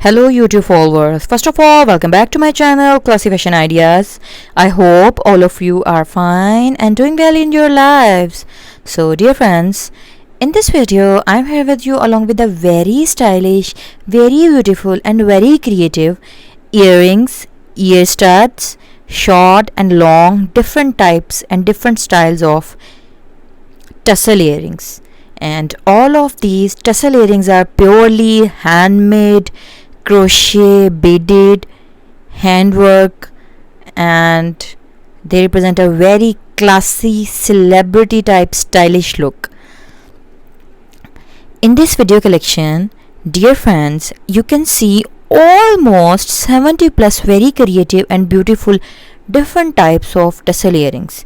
Hello YouTube followers. First of all, welcome back to my channel Classy Fashion Ideas. I hope all of you are fine and doing well in your lives. So dear friends, in this video I'm here with you along with a very stylish, very beautiful and very creative earrings, ear studs, short and long, different types and different styles of tassel earrings. And all of these tassel earrings are purely handmade, crochet, beaded, handwork, and they represent a very classy, celebrity type stylish look. In this video collection, dear friends, you can see almost 70 plus very creative and beautiful different types of tassel earrings.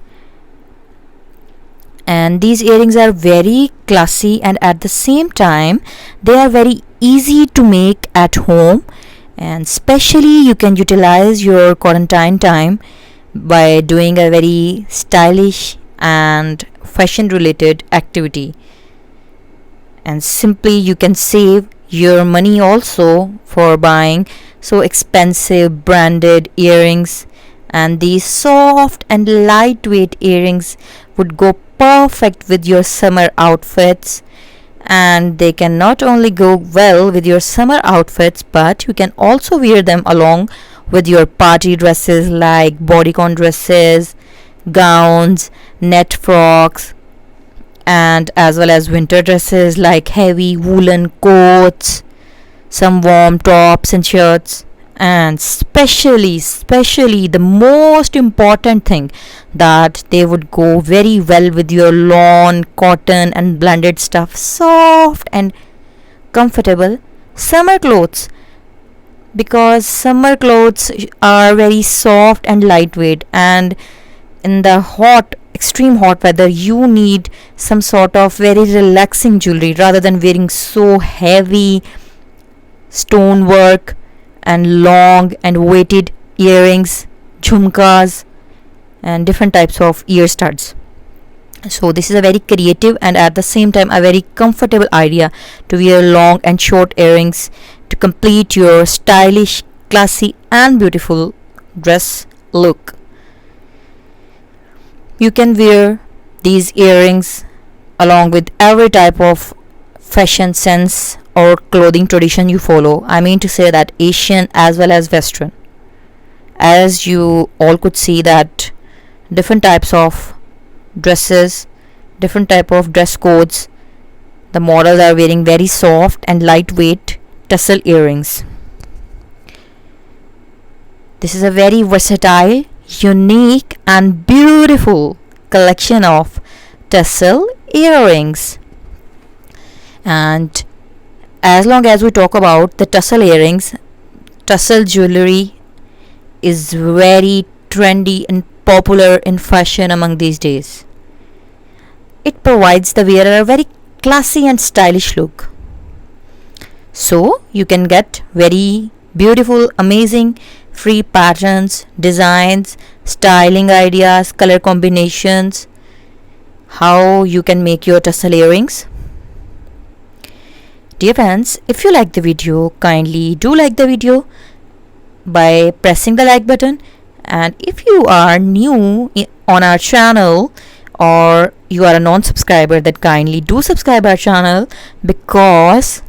And these earrings are very classy, and at the same time they are very easy to make at home, and especially you can utilize your quarantine time by doing a very stylish and fashion related activity, and simply you can save your money also for buying so expensive branded earrings. And these soft and lightweight earrings would go perfect with your summer outfits, and they can not only go well with your summer outfits, but you can also wear them along with your party dresses like bodycon dresses, gowns, net frocks, and as well as winter dresses like heavy woolen coats, some warm tops and shirts. And especially the most important thing, that they would go very well with your lawn, cotton and blended stuff, soft and comfortable summer clothes, because summer clothes are very soft and lightweight, and in the extreme hot weather you need some sort of very relaxing jewelry rather than wearing so heavy stonework and long and weighted earrings, jhumkas and different types of ear studs. So this is a very creative and at the same time a very comfortable idea to wear long and short earrings to complete your stylish, classy and beautiful dress look. You can wear these earrings along with every type of fashion sense or clothing tradition you follow. I mean to say that Asian as well as Western. As you all could see that different types of dresses, different type of dress codes, the models are wearing very soft and lightweight tassel earrings. This is a very versatile, unique and beautiful collection of tassel earrings. And as long as we talk about the tassel earrings, tassel jewelry is very trendy and popular in fashion among these days. It provides the wearer a very classy and stylish look. So you can get very beautiful, amazing free patterns, designs, styling ideas, color combinations, how you can make your tassel earrings. Dear friends, if you like the video, kindly do like the video by pressing the like button. And if you are new on our channel or you are a non-subscriber, then kindly do subscribe our channel, because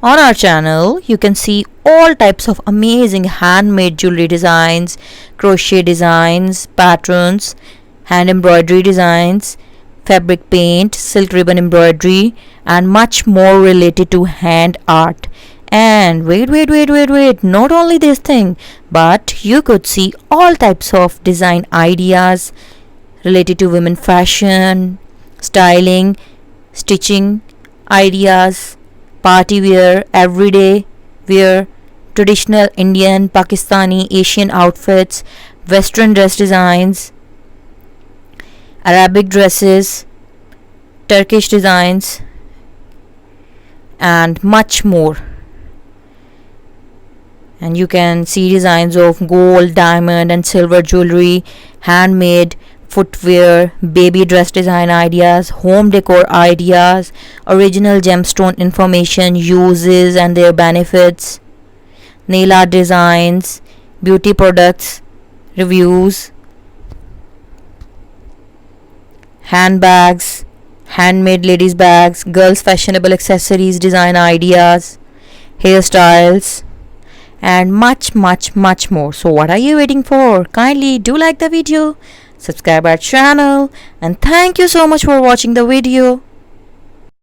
on our channel you can see all types of amazing handmade jewelry designs, crochet designs, patterns, hand embroidery designs, fabric paint, silk ribbon embroidery and much more related to hand art. And wait, not only this thing, but you could see all types of design ideas related to women fashion, styling, stitching ideas, party wear, everyday wear, traditional Indian, Pakistani, Asian outfits, Western dress designs, Arabic dresses, Turkish designs and much more. And you can see designs of gold, diamond and silver jewelry, handmade footwear, baby dress design ideas, home decor ideas, original gemstone information, uses and their benefits, nail art designs, beauty products, reviews, handbags, handmade ladies bags, girls fashionable accessories design ideas, hairstyles, and much more. So what are you waiting for? Kindly do like the video, subscribe our channel, and thank you so much for watching the video.